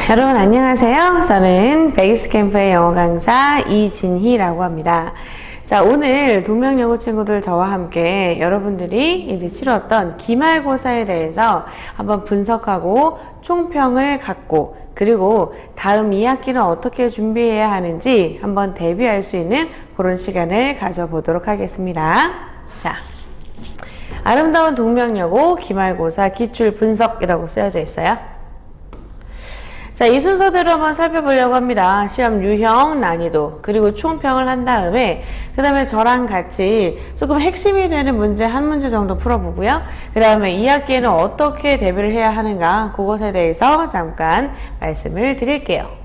여러분 안녕하세요. 저는 베이스캠프의 영어 강사 이진희라고 합니다. 자, 오늘 동명여고 친구들 저와 함께 여러분들이 이제 치렀던 기말고사에 대해서 한번 분석하고 총평을 갖고, 그리고 다음 2학기는 어떻게 준비해야 하는지 한번 대비할 수 있는 그런 시간을 가져보도록 하겠습니다. 자, 아름다운 동명여고 기말고사 기출 분석이라고 쓰여져 있어요. 자, 이 순서대로 한번 살펴보려고 합니다. 시험 유형, 난이도, 그리고 총평을 한 다음에 그 다음에 저랑 같이 조금 핵심이 되는 문제 한 문제 정도 풀어보고요. 그 다음에 2학기에는 어떻게 대비를 해야 하는가, 그것에 대해서 잠깐 말씀을 드릴게요.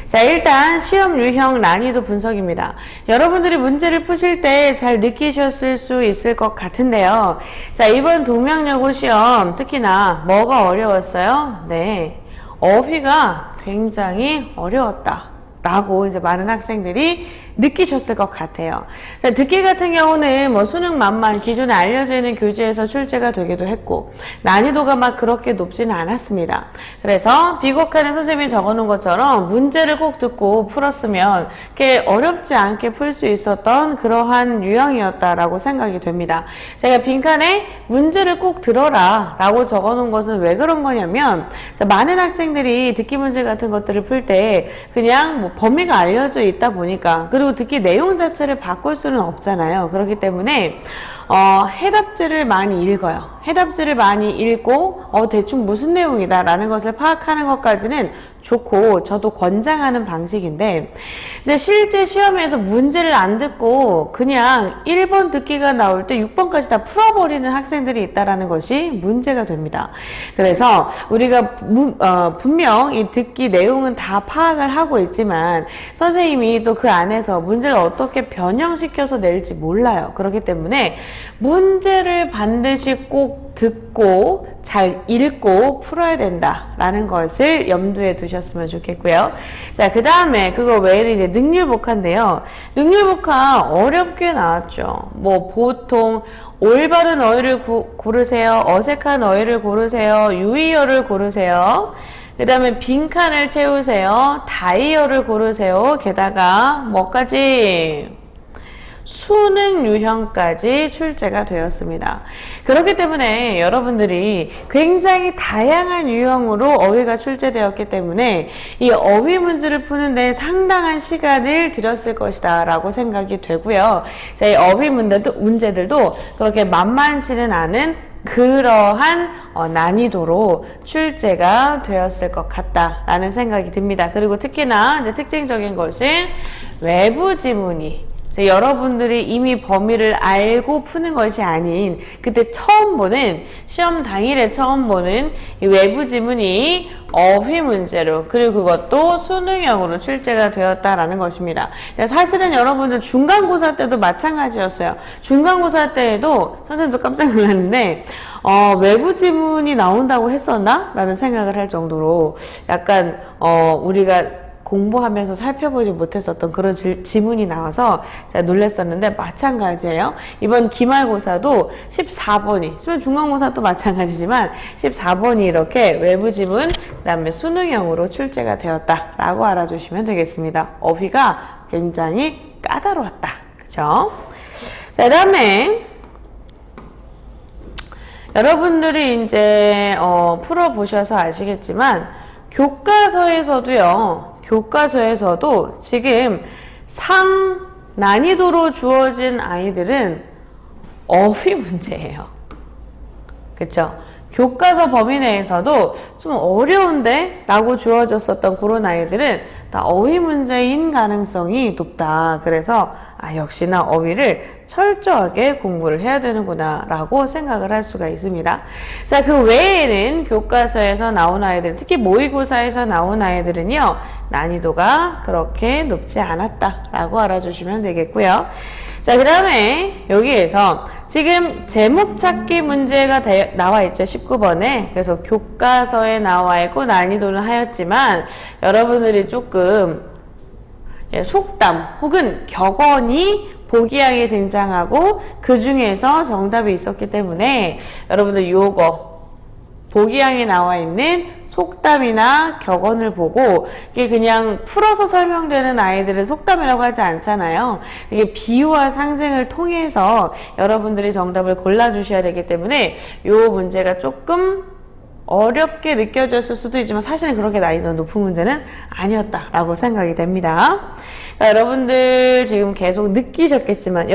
자, 일단 시험 유형 난이도 분석입니다. 여러분들이 문제를 푸실 때 잘 느끼셨을 수 있을 것 같은데요. 자, 이번 동명여고 시험 특히나 뭐가 어려웠어요? 네, 어휘가 굉장히 어려웠다 라고 이제 많은 학생들이 느끼셨을 것 같아요. 자, 듣기 같은 경우는 뭐 수능 만만 기존에 알려져 있는 교재에서 출제가 되기도 했고, 난이도가 막 그렇게 높지는 않았습니다. 그래서 비곡한에 선생님이 적어놓은 것처럼 문제를 꼭 듣고 풀었으면 이렇게 어렵지 않게 풀 수 있었던 그러한 유형이었다라고 생각이 됩니다. 제가 빈칸에 문제를 꼭 들어라 라고 적어놓은 것은 왜 그런 거냐면, 자, 많은 학생들이 듣기 문제 같은 것들을 풀 때 그냥 뭐 범위가 알려져 있다 보니까, 그리고 듣기 내용 자체를 바꿀 수는 없잖아요. 그렇기 때문에 해답지를 많이 읽어요. 해답지를 많이 읽고 대충 무슨 내용이다 라는 것을 파악하는 것까지는 좋고 저도 권장하는 방식인데, 이제 실제 시험에서 문제를 안 듣고 그냥 1번 듣기가 나올 때 6번까지 다 풀어버리는 학생들이 있다는 것이 문제가 됩니다. 그래서 우리가 분명 이 듣기 내용은 다 파악을 하고 있지만 선생님이 또 그 안에서 문제를 어떻게 변형시켜서 낼지 몰라요. 그렇기 때문에 문제를 반드시 꼭 듣고 잘 읽고 풀어야 된다라는 것을 염두에 두셨으면 좋겠고요. 자, 그 다음에 그거 외에는 이제 능률복화인데요. 능률복화 어렵게 나왔죠. 뭐 보통 올바른 어휘를 고르세요. 어색한 어휘를 고르세요. 유의어를 고르세요. 그 다음에 빈칸을 채우세요. 다이어를 고르세요. 게다가 뭐까지? 수능 유형까지 출제가 되었습니다. 그렇기 때문에 여러분들이 굉장히 다양한 유형으로 어휘가 출제되었기 때문에 이 어휘 문제를 푸는데 상당한 시간을 들였을 것이다 라고 생각이 되고요. 자, 이 어휘 문제들도 그렇게 만만치는 않은 그러한 난이도로 출제가 되었을 것 같다라는 생각이 듭니다. 그리고 특히나 이제 특징적인 것은 외부 지문이 여러분들이 이미 범위를 알고 푸는 것이 아닌 그때 처음 보는, 시험 당일에 처음 보는 이 외부 지문이 어휘 문제로, 그리고 그것도 수능형으로 출제가 되었다라는 것입니다. 사실은 여러분들 중간고사 때도 마찬가지였어요. 중간고사 때에도 선생님도 깜짝 놀랐는데 외부 지문이 나온다고 했었나? 라는 생각을 할 정도로 약간 우리가 공부하면서 살펴보지 못했었던 그런 지문이 나와서 제가 놀랐었는데, 마찬가지예요. 이번 기말고사도 14번이, 중간고사도 마찬가지지만 14번이 이렇게 외부 지문, 그 다음에 수능형으로 출제가 되었다라고 알아주시면 되겠습니다. 어휘가 굉장히 까다로웠다. 그쵸? 자, 그 다음에 여러분들이 이제 풀어보셔서 아시겠지만 교과서에서도 지금 상 난이도로 주어진 아이들은 어휘 문제예요. 그쵸? 교과서 범위 내에서도 좀 어려운데? 라고 주어졌었던 그런 아이들은 다 어휘 문제인 가능성이 높다. 그래서 역시나 어휘를 철저하게 공부를 해야 되는구나 라고 생각을 할 수가 있습니다. 자, 그 외에는 교과서에서 나온 아이들, 특히 모의고사에서 나온 아이들은요, 난이도가 그렇게 높지 않았다 라고 알아주시면 되겠고요. 자, 그 다음에 여기에서 지금 제목 찾기 문제가 나와 있죠. 19번에. 그래서 교과서에 나와 있고 난이도는 하였지만 여러분들이 조금 속담 혹은 격언이 보기양에 등장하고 그 중에서 정답이 있었기 때문에 여러분들 요거 보기양에 나와 있는 속담이나 격언을 보고 이게 그냥 풀어서 설명되는 아이들은 속담이라고 하지 않잖아요. 이게 비유와 상징을 통해서 여러분들이 정답을 골라주셔야 되기 때문에 이 문제가 조금 어렵게 느껴졌을 수도 있지만 사실은 그렇게 난이도가 높은 문제는 아니었다라고 생각이 됩니다. 그러니까 여러분들 지금 계속 느끼셨겠지만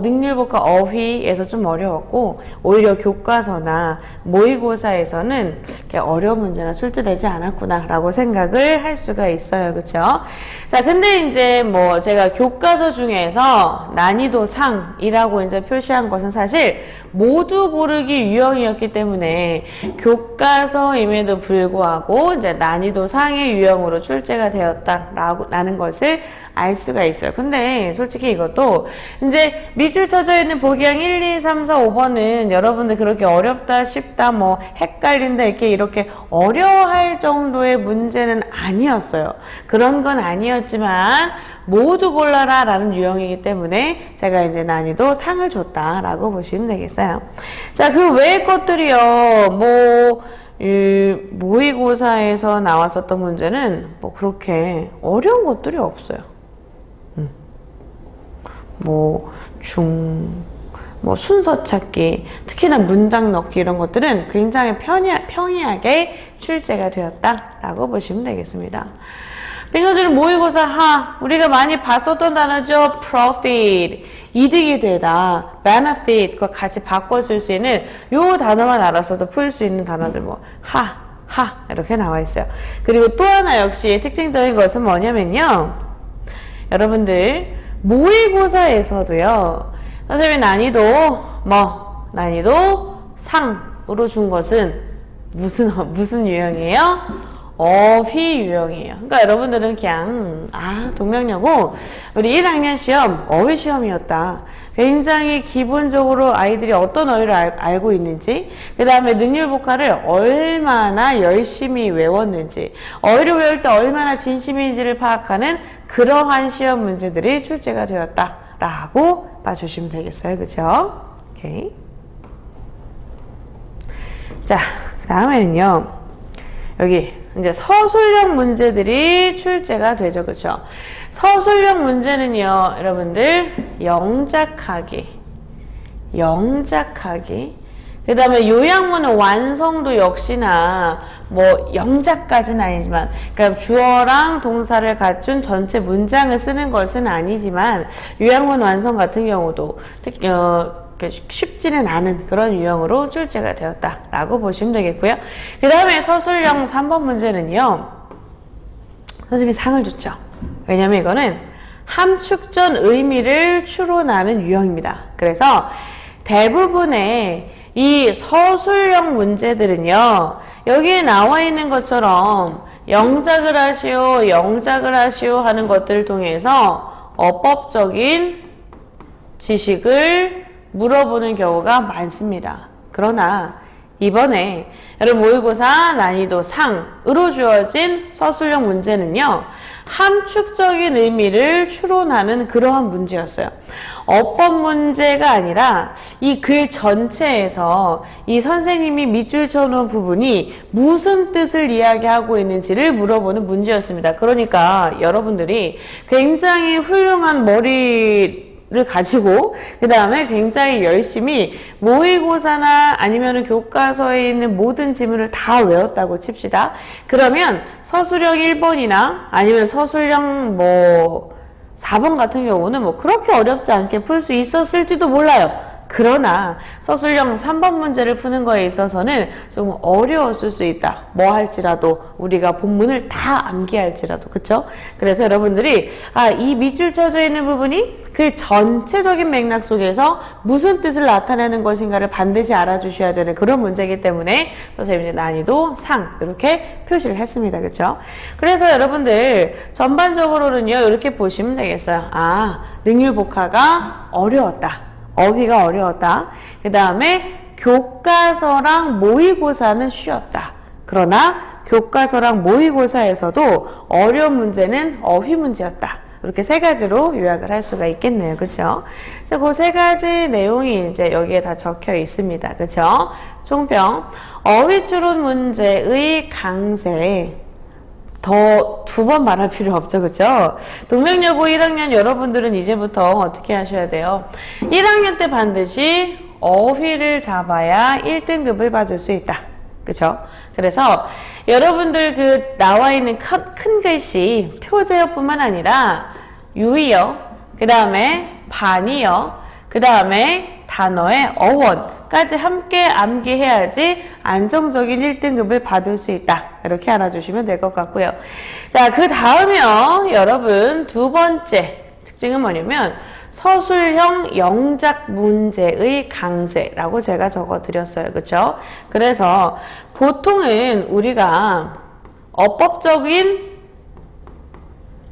능률복과 어휘에서 좀 어려웠고 오히려 교과서나 모의고사에서는 어려운 문제가 출제되지 않았구나 라고 생각을 할 수가 있어요. 그쵸? 자, 근데 이제 뭐 제가 교과서 중에서 난이도 상이라고 이제 표시한 것은 사실 모두 고르기 유형이었기 때문에 교과서임에도 불구하고 이제 난이도 상의 유형으로 출제가 되었다라는 것을 알 수가 있어요. 근데 솔직히 이것도 이제 밑줄 쳐져 있는 보기양 1, 2, 3, 4, 5번은 여러분들 그렇게 어렵다, 쉽다, 뭐 헷갈린다 이렇게 어려워할 정도의 문제는 아니었어요. 그런 건 아니었지만 모두 골라라 라는 유형이기 때문에 제가 이제 난이도 상을 줬다라고 보시면 되겠어요. 자, 그 외의 것들이요. 모의고사에서 나왔었던 문제는 뭐 그렇게 어려운 것들이 없어요. 순서 찾기, 특히나 문장 넣기 이런 것들은 굉장히 평이하게 출제가 되었다라고 보시면 되겠습니다. 빙어주는 모의고사 우리가 많이 봤었던 단어죠. profit, 이득이 되다, benefit과 같이 바꿔 쓸 수 있는 요 단어만 알아서도 풀 수 있는 단어들 이렇게 나와 있어요. 그리고 또 하나 역시 특징적인 것은 뭐냐면요. 여러분들 모의고사에서도요. 선생님이 난이도 상으로 준 것은 무슨 유형이에요? 어휘 유형이에요. 그러니까 여러분들은 그냥 동명여고 우리 1학년 시험 어휘 시험이었다. 굉장히 기본적으로 아이들이 어떤 어휘를 알고 있는지, 그 다음에 능률복화를 얼마나 열심히 외웠는지, 어휘를 외울 때 얼마나 진심인지를 파악하는 그러한 시험 문제들이 출제가 되었다라고 봐주시면 되겠어요. 그쵸? 오케이. 자, 그 다음에는요. 여기 이제 서술형 문제들이 출제가 되죠. 그쵸? 서술형 문제는요, 여러분들, 영작하기. 그 다음에 요약문의 완성도 역시나 영작까지는 아니지만, 그러니까 주어랑 동사를 갖춘 전체 문장을 쓰는 것은 아니지만, 요약문 완성 같은 경우도 쉽지는 않은 그런 유형으로 출제가 되었다라고 보시면 되겠고요. 그 다음에 서술형 3번 문제는요. 선생님이 상을 줬죠. 왜냐면 이거는 함축전 의미를 추론하는 유형입니다. 그래서 대부분의 이 서술형 문제들은요. 여기에 나와 있는 것처럼 영작을 하시오 하는 것들을 통해서 어법적인 지식을 물어보는 경우가 많습니다. 그러나 이번에 여러분 모의고사 난이도 상으로 주어진 서술형 문제는요. 함축적인 의미를 추론하는 그러한 문제였어요. 어법 문제가 아니라 이 글 전체에서 이 선생님이 밑줄 쳐놓은 부분이 무슨 뜻을 이야기하고 있는지를 물어보는 문제였습니다. 그러니까 여러분들이 굉장히 훌륭한 머리를 가지고 그 다음에 굉장히 열심히 모의고사나 아니면 교과서에 있는 모든 지문을 다 외웠다고 칩시다. 그러면 서술형 1번이나 아니면 서술형 4번 같은 경우는 그렇게 어렵지 않게 풀 수 있었을지도 몰라요. 그러나 서술형 3번 문제를 푸는 거에 있어서는 좀 어려웠을 수 있다. 할지라도 우리가 본문을 다 암기할지라도. 그쵸? 그래서 여러분들이 이 밑줄 쳐져 있는 부분이 그 전체적인 맥락 속에서 무슨 뜻을 나타내는 것인가를 반드시 알아주셔야 되는 그런 문제이기 때문에 선생님이 난이도 상 이렇게 표시를 했습니다. 그쵸? 그래서 여러분들 전반적으로는요. 이렇게 보시면 되겠어요. 능률복화가 어려웠다. 어휘가 어려웠다. 그 다음에 교과서랑 모의고사는 쉬웠다. 그러나 교과서랑 모의고사에서도 어려운 문제는 어휘 문제였다. 이렇게 세 가지로 요약을 할 수가 있겠네요. 그쵸? 자, 그 세 가지 내용이 이제 여기에 다 적혀 있습니다. 그쵸? 총평. 어휘추론 문제의 강세. 더 두 번 말할 필요 없죠. 그쵸? 동명여고 1학년 여러분들은 이제부터 어떻게 하셔야 돼요? 1학년 때 반드시 어휘를 잡아야 1등급을 받을 수 있다. 그쵸? 그래서 여러분들 그 나와 있는 큰 글씨 표제어뿐만 아니라 유의어, 그 다음에 반의어, 그 다음에 단어의 어원까지 함께 암기해야지 안정적인 1등급을 받을 수 있다. 이렇게 알아주시면 될 것 같고요. 자, 그 다음에요. 여러분 두 번째 특징은 뭐냐면 서술형 영작 문제의 강세라고 제가 적어드렸어요. 그렇죠? 그래서 보통은 우리가 어법적인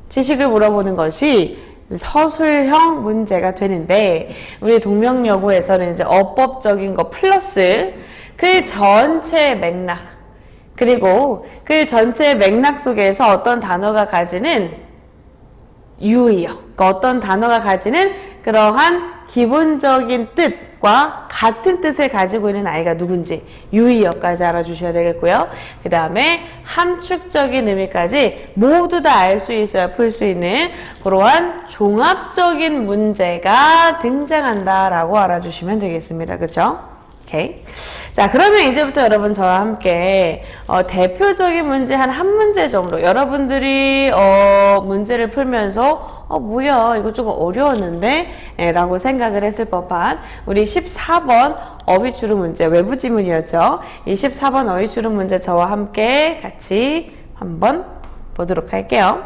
지식을 물어보는 것이 서술형 문제가 되는데 우리 동명여고에서는 이제 어법적인 거 플러스 그 전체 맥락 그리고 그 전체 맥락 속에서 어떤 단어가 가지는 유의어, 그러니까 어떤 단어가 가지는 그러한 기본적인 뜻과 같은 뜻을 가지고 있는 아이가 누군지 유의어까지 알아주셔야 되겠고요. 그 다음에 함축적인 의미까지 모두 다 알 수 있어야 풀 수 있는 그러한 종합적인 문제가 등장한다라고 알아주시면 되겠습니다. 그렇죠? 오케이. 자, 그러면 이제부터 여러분 저와 함께 대표적인 문제 한 문제 정도 여러분들이 문제를 풀면서 뭐야 이거 조금 어려웠는데 라고 생각을 했을 법한 우리 14번 어휘추론 문제 외부 지문이었죠. 이 14번 어휘추론 문제 저와 함께 같이 한번 보도록 할게요.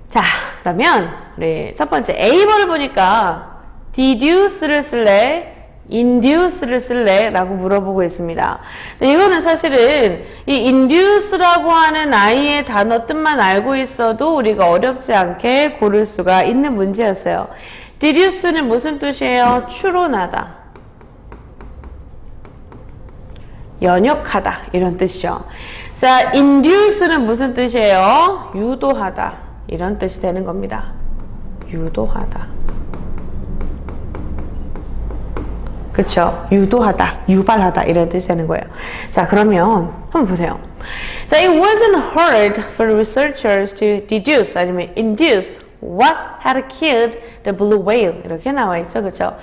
자, 그러면 우리 첫 번째 A번을 보니까 deduce를 쓸래? induce를 쓸래? 라고 물어보고 있습니다. 이거는 사실은 이 induce라고 하는 아이의 단어 뜻만 알고 있어도 우리가 어렵지 않게 고를 수가 있는 문제였어요. deduce는 무슨 뜻이에요? 추론하다, 연역하다 이런 뜻이죠. 자, induce는 무슨 뜻이에요? 유도하다 이런 뜻이 되는 겁니다. 유도하다. 그쵸? 유도하다, 유발하다 이런 뜻이 되는 거예요. 자, 그러면 한번 보세요. 자, it wasn't hard for researchers to deduce 아니면 induce what had killed the blue whale 이렇게 나와 있죠. 그쵸?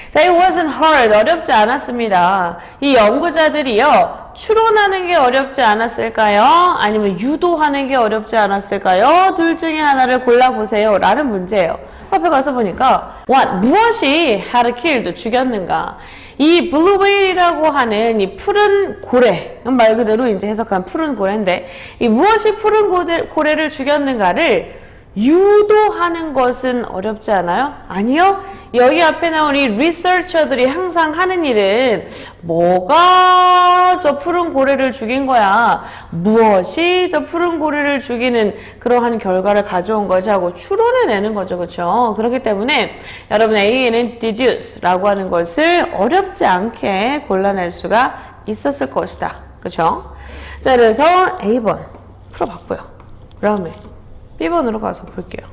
자, it wasn't hard 어렵지 않았습니다. 이 연구자들이요 추론하는 게 어렵지 않았을까요? 아니면 유도하는 게 어렵지 않았을까요? 둘 중에 하나를 골라보세요 라는 문제예요. 앞에 가서 보니까 무엇이 had killed 죽였는가? 이 blue whale이라고 하는 이 푸른 고래 말 그대로 이제 해석한 푸른 고래인데 이 무엇이 푸른 고래를 죽였는가를 유도하는 것은 어렵지 않아요? 아니요. 여기 앞에 나온 이 리서처들이 항상 하는 일은 뭐가 저 푸른 고래를 죽인 거야? 무엇이 저 푸른 고래를 죽이는 그러한 결과를 가져온 거지 하고 추론해내는 거죠. 그렇죠? 그렇기 때문에 여러분 A에는 deduce라고 하는 것을 어렵지 않게 골라낼 수가 있었을 것이다. 그렇죠? 자, 그래서 A번 풀어봤고요. 그다음에 B번으로 가서 볼게요.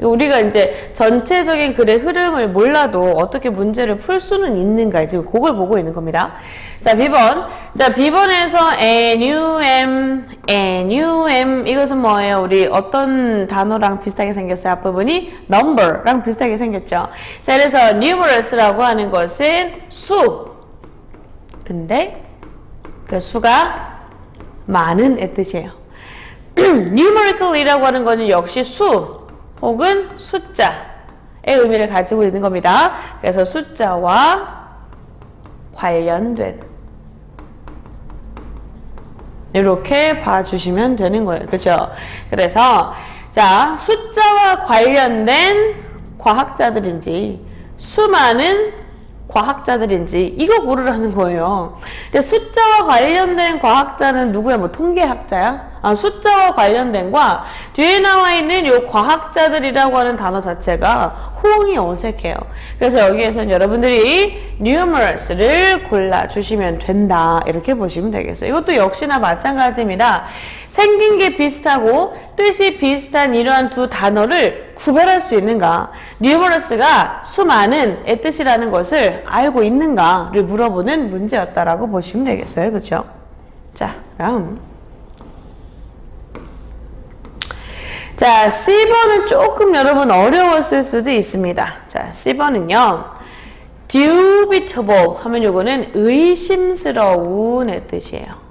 우리가 이제 전체적인 글의 흐름을 몰라도 어떻게 문제를 풀 수는 있는가 지금 그걸 보고 있는 겁니다. 자, B번. 자, B번에서 NUM 이것은 뭐예요? 우리 어떤 단어랑 비슷하게 생겼어요? 앞부분이 number랑 비슷하게 생겼죠. 자, 그래서 numerous라고 하는 것은 수. 근데 그 수가 많은 의 뜻이에요. numerical이라고 하는 것은 역시 수 혹은 숫자의 의미를 가지고 있는 겁니다. 그래서 숫자와 관련된 이렇게 봐주시면 되는 거예요. 그렇죠? 그래서 자, 숫자와 관련된 과학자들인지 수많은 과학자들인지 이거 고르라는 거예요. 근데 숫자와 관련된 과학자는 누구야? 뭐 통계학자야? 숫자와 관련된과 뒤에 나와 있는 요 과학자들이라고 하는 단어 자체가 호응이 어색해요. 그래서 여기에서는 여러분들이 numerous를 골라주시면 된다. 이렇게 보시면 되겠어요. 이것도 역시나 마찬가지입니다. 생긴 게 비슷하고 뜻이 비슷한 이러한 두 단어를 구별할 수 있는가? numerous가 수많은의 뜻이라는 것을 알고 있는가를 물어보는 문제였다라고 보시면 되겠어요. 그렇죠? 자, 다음. 자, C번은 조금 여러분 어려웠을 수도 있습니다. 자, C번은요. dubitable 하면 요거는 의심스러운의 뜻이에요.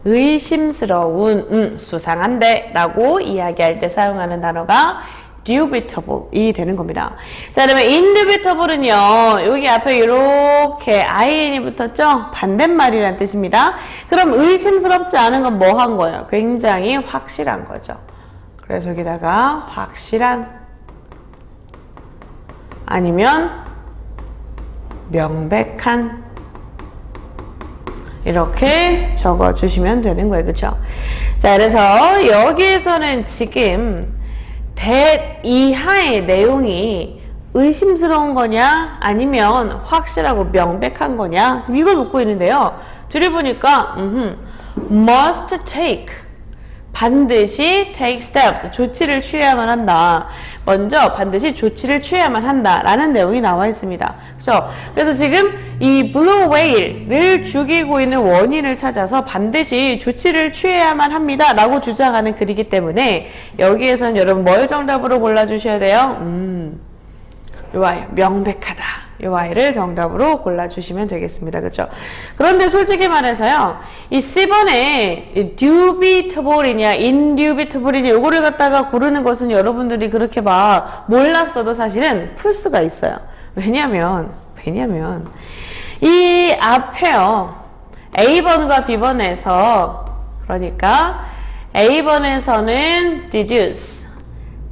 의심스러운, 수상한데 라고 이야기할 때 사용하는 단어가 dubitable이 되는 겁니다. 자, 그러면 indubitable은요, 여기 앞에 이렇게 in이 붙었죠? 반대말이라는 뜻입니다. 그럼 의심스럽지 않은 건 뭐 한 거예요? 굉장히 확실한 거죠. 그래서 여기다가 확실한 아니면 명백한 이렇게 적어주시면 되는 거예요. 그쵸? 자, 그래서 여기에서는 지금 that 이하의 내용이 의심스러운 거냐 아니면 확실하고 명백한 거냐 지금 이걸 묻고 있는데요. 뒤를 보니까 must take 반드시 take steps 조치를 취해야만 한다. 먼저 반드시 조치를 취해야만 한다 라는 내용이 나와 있습니다. 그렇죠? 그래서 지금 이 blue whale을 죽이고 있는 원인을 찾아서 반드시 조치를 취해야만 합니다 라고 주장하는 글이기 때문에 여기에서는 여러분 뭘 정답으로 골라주셔야 돼요? 요 아이 명백하다. 요 아이를 정답으로 골라주시면 되겠습니다. 그렇죠? 그런데 솔직히 말해서요. 이 C번에 dubitable이냐 indubitable이냐 요거를 갖다가 고르는 것은 여러분들이 그렇게 막 몰랐어도 사실은 풀 수가 있어요. 왜냐면 이 앞에요. A번과 B번에서 그러니까 A번에서는 deduce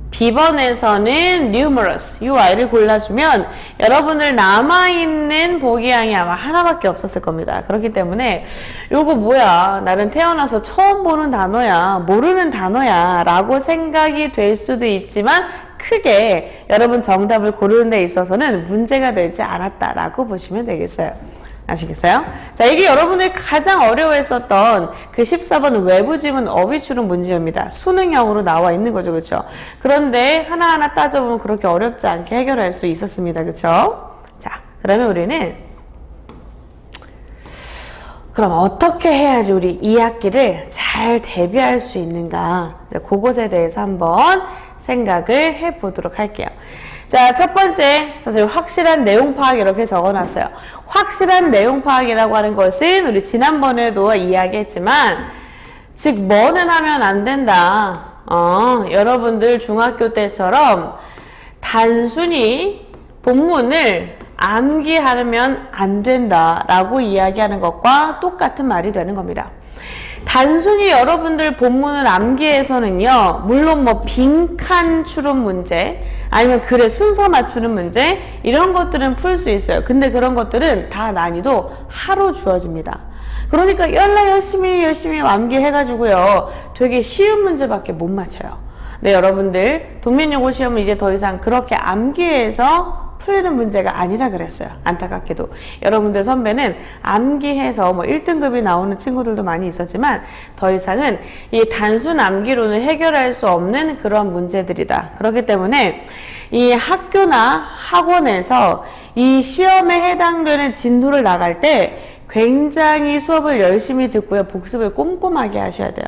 B번에서는 numerous 이 아이를 골라주면 여러분들 남아있는 보기양이 아마 하나밖에 없었을 겁니다. 그렇기 때문에 요거 뭐야 나는 태어나서 처음 보는 단어야 모르는 단어야 라고 생각이 될 수도 있지만 크게 여러분 정답을 고르는 데 있어서는 문제가 되지 않았다라고 보시면 되겠어요. 아시겠어요? 자, 이게 여러분들이 가장 어려워했었던 그 14번 외부 지문 어휘출은 문제입니다. 수능형으로 나와 있는 거죠. 그렇죠? 그런데 하나하나 따져보면 그렇게 어렵지 않게 해결할 수 있었습니다. 그렇죠? 자, 그러면 우리는 그럼 어떻게 해야지 우리 2학기를 잘 대비할 수 있는가? 이제 그것에 대해서 한번 생각을 해보도록 할게요. 자, 첫 번째, 사실 확실한 내용 파악 이렇게 적어놨어요. 확실한 내용 파악이라고 하는 것은 우리 지난번에도 이야기했지만 즉 뭐는 하면 안 된다. 여러분들 중학교 때처럼 단순히 본문을 암기하면 안 된다라고 이야기하는 것과 똑같은 말이 되는 겁니다. 단순히 여러분들 본문을 암기해서는요, 물론 뭐 빈칸 추론 문제, 아니면 글의 순서 맞추는 문제, 이런 것들은 풀 수 있어요. 근데 그런 것들은 다 난이도 하루 주어집니다. 그러니까 열심히 암기해가지고요, 되게 쉬운 문제밖에 못 맞춰요. 네, 여러분들, 동면용어 시험은 이제 더 이상 그렇게 암기해서 풀리는 문제가 아니라 그랬어요. 안타깝게도. 여러분들 선배는 암기해서 뭐 1등급이 나오는 친구들도 많이 있었지만 더 이상은 이 단순 암기로는 해결할 수 없는 그런 문제들이다. 그렇기 때문에 이 학교나 학원에서 이 시험에 해당되는 진도를 나갈 때 굉장히 수업을 열심히 듣고요. 복습을 꼼꼼하게 하셔야 돼요.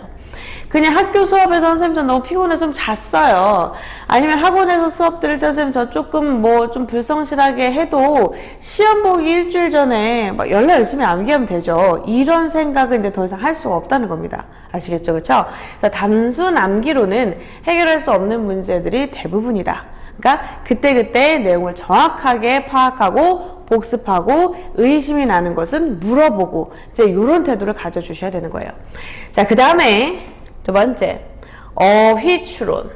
그냥 학교 수업에서 선생님 저 너무 피곤해서 좀 잤어요. 아니면 학원에서 수업 들을 때 선생님 저 조금 뭐 좀 불성실하게 해도 시험 보기 일주일 전에 막 열심히 암기하면 되죠. 이런 생각은 이제 더 이상 할 수가 없다는 겁니다. 아시겠죠? 그렇죠? 단순 암기로는 해결할 수 없는 문제들이 대부분이다. 그러니까 그때그때 내용을 정확하게 파악하고 복습하고 의심이 나는 것은 물어보고 이제 이런 태도를 가져주셔야 되는 거예요. 자, 그 다음에 두 번째, 어휘추론.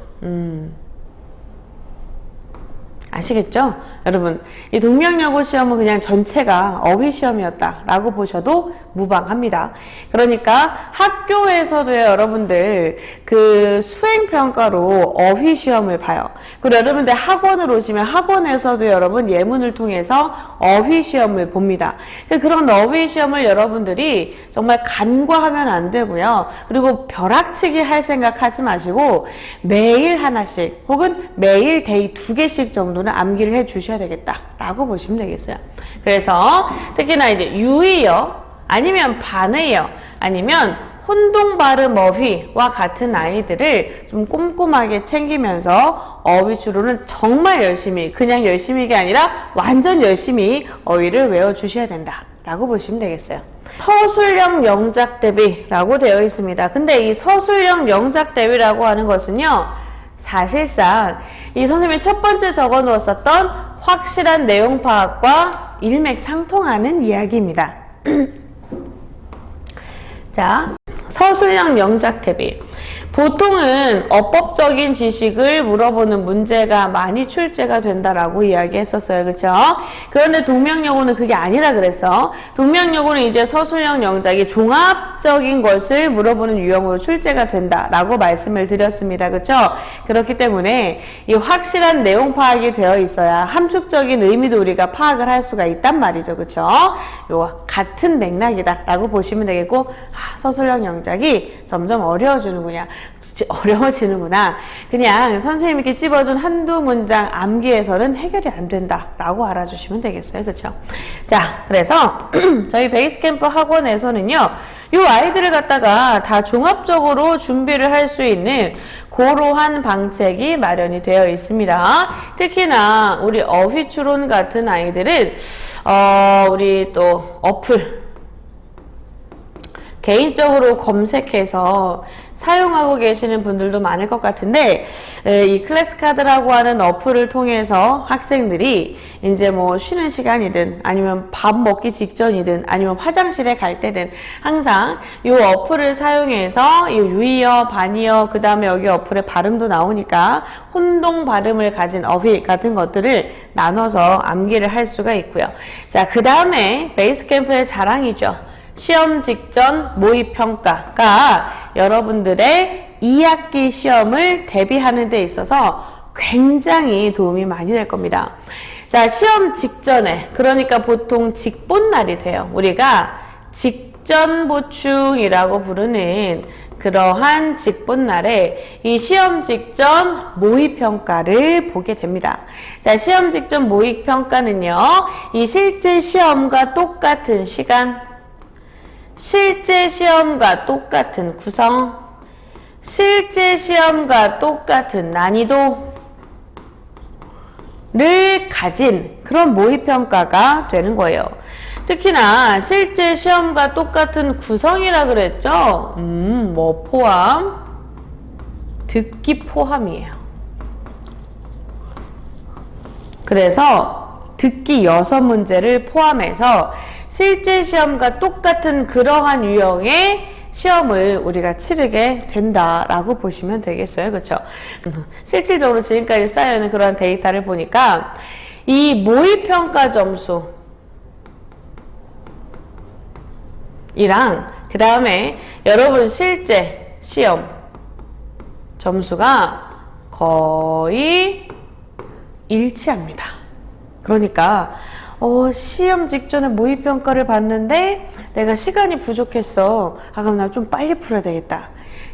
아시겠죠? 여러분, 이 동명여고 시험은 그냥 전체가 어휘 시험이었다라고 보셔도 무방합니다. 그러니까 학교에서도요, 여러분들 그 수행평가로 어휘 시험을 봐요. 그리고 여러분들 학원을 오시면 학원에서도 여러분 예문을 통해서 어휘 시험을 봅니다. 그런 어휘 시험을 여러분들이 정말 간과하면 안 되고요. 그리고 벼락치기 할 생각하지 마시고 매일 하나씩 혹은 매일 데이 2개씩 정도는 암기를 해 주셔야 되겠다라고 보시면 되겠어요. 그래서 특히나 이제 유의어 아니면 반의어 아니면 혼동 발음 어휘와 같은 아이들을 좀 꼼꼼하게 챙기면서 어휘 주로는 정말 열심히, 그냥 열심히가 아니라 완전 열심히 어휘를 외워주셔야 된다라고 보시면 되겠어요. 서술형 영작 대비라고 되어 있습니다. 근데 이 서술형 영작 대비라고 하는 것은요, 사실상 이 선생님이 첫 번째 적어 놓았었던 확실한 내용 파악과 일맥상통하는 이야기입니다. 자, 서술형 영작 대비. 보통은 어법적인 지식을 물어보는 문제가 많이 출제가 된다라고 이야기했었어요. 그쵸? 그런데 동명여고는 그게 아니라 그랬어. 동명여고는 이제 서술형 영작이 종합적인 것을 물어보는 유형으로 출제가 된다라고 말씀을 드렸습니다. 그쵸? 그렇기 때문에 이 확실한 내용 파악이 되어 있어야 함축적인 의미도 우리가 파악을 할 수가 있단 말이죠. 그쵸? 요 같은 맥락이다라고 보시면 되겠고, 서술형 영작이 점점 어려워지는구나. 그냥 선생님께 찝어준 한두 문장 암기해서는 해결이 안 된다라고 알아주시면 되겠어요. 그쵸? 자, 그래서 저희 베이스캠프 학원에서는요, 이 아이들을 갖다가 다 종합적으로 준비를 할 수 있는 고러한 방책이 마련이 되어 있습니다. 특히나 우리 어휘추론 같은 아이들은 우리 또 어플 개인적으로 검색해서 사용하고 계시는 분들도 많을 것 같은데, 이 클래스카드라고 하는 어플을 통해서 학생들이 이제 뭐 쉬는 시간이든 아니면 밥 먹기 직전이든 아니면 화장실에 갈 때든 항상 이 어플을 사용해서 이 유의어, 반의어, 그 다음에 여기 어플에 발음도 나오니까 혼동 발음을 가진 어휘 같은 것들을 나눠서 암기를 할 수가 있고요. 자, 그 다음에 베이스캠프의 자랑이죠. 시험 직전 모의평가가 여러분들의 2학기 시험을 대비하는 데 있어서 굉장히 도움이 많이 될 겁니다. 자, 시험 직전에, 그러니까 보통 직본날이 돼요. 우리가 직전 보충이라고 부르는 그러한 직본날에 이 시험 직전 모의평가를 보게 됩니다. 자, 시험 직전 모의평가는요, 이 실제 시험과 똑같은 시간, 실제 시험과 똑같은 구성, 실제 시험과 똑같은 난이도를 가진 그런 모의평가가 되는 거예요. 특히나 실제 시험과 똑같은 구성이라 그랬죠? 뭐 포함? 듣기 포함이에요. 그래서 듣기 6문제를 포함해서 실제 시험과 똑같은 그러한 유형의 시험을 우리가 치르게 된다라고 보시면 되겠어요. 그렇죠? 실질적으로 지금까지 쌓여있는 그러한 데이터를 보니까 이 모의평가 점수 이랑 그 다음에 여러분 실제 시험 점수가 거의 일치합니다. 그러니까 시험 직전에 모의평가를 봤는데 내가 시간이 부족했어. 그럼 나 좀 빨리 풀어야 되겠다.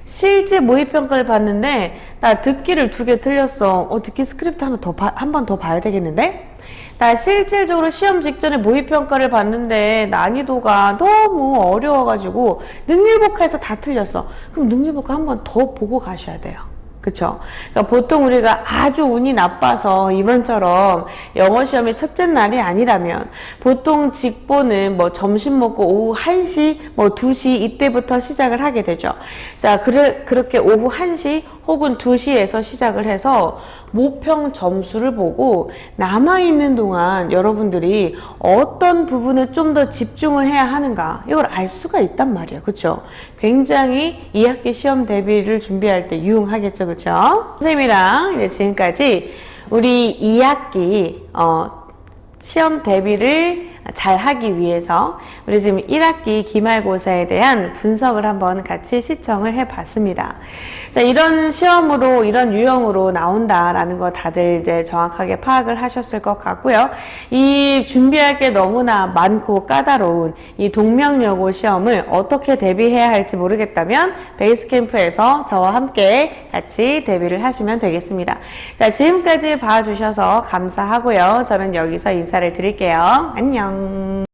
실제 모의평가를 봤는데 나 듣기를 2개 틀렸어. 듣기 스크립트 한 번 더 봐야 되겠는데? 나 실질적으로 시험 직전에 모의평가를 봤는데 난이도가 너무 어려워가지고 능률복화해서 다 틀렸어. 그럼 능률복화 한 번 더 보고 가셔야 돼요. 그쵸? 그러니까 보통 우리가 아주 운이 나빠서 이번처럼 영어 시험이 첫째 날이 아니라면 보통 직보는 뭐 점심 먹고 오후 1시, 뭐 2시 이때부터 시작을 하게 되죠. 자, 그렇게 오후 1시 혹은 2시에서 시작을 해서 모평 점수를 보고 남아있는 동안 여러분들이 어떤 부분을 좀 더 집중을 해야 하는가 이걸 알 수가 있단 말이에요. 그쵸? 굉장히 2학기 시험 대비를 준비할 때 유용하겠죠. 그쵸? 선생님이랑 이제 지금까지 우리 2학기 시험 대비를 잘 하기 위해서 우리 지금 1학기 기말고사에 대한 분석을 한번 같이 시청을 해 봤습니다. 자, 이런 시험으로, 이런 유형으로 나온다라는 거 다들 이제 정확하게 파악을 하셨을 것 같고요. 이 준비할 게 너무나 많고 까다로운 이 동명여고 시험을 어떻게 대비해야 할지 모르겠다면 베이스 캠프에서 저와 함께 같이 대비를 하시면 되겠습니다. 자, 지금까지 봐주셔서 감사하고요. 저는 여기서 인사를 드릴게요. 안녕.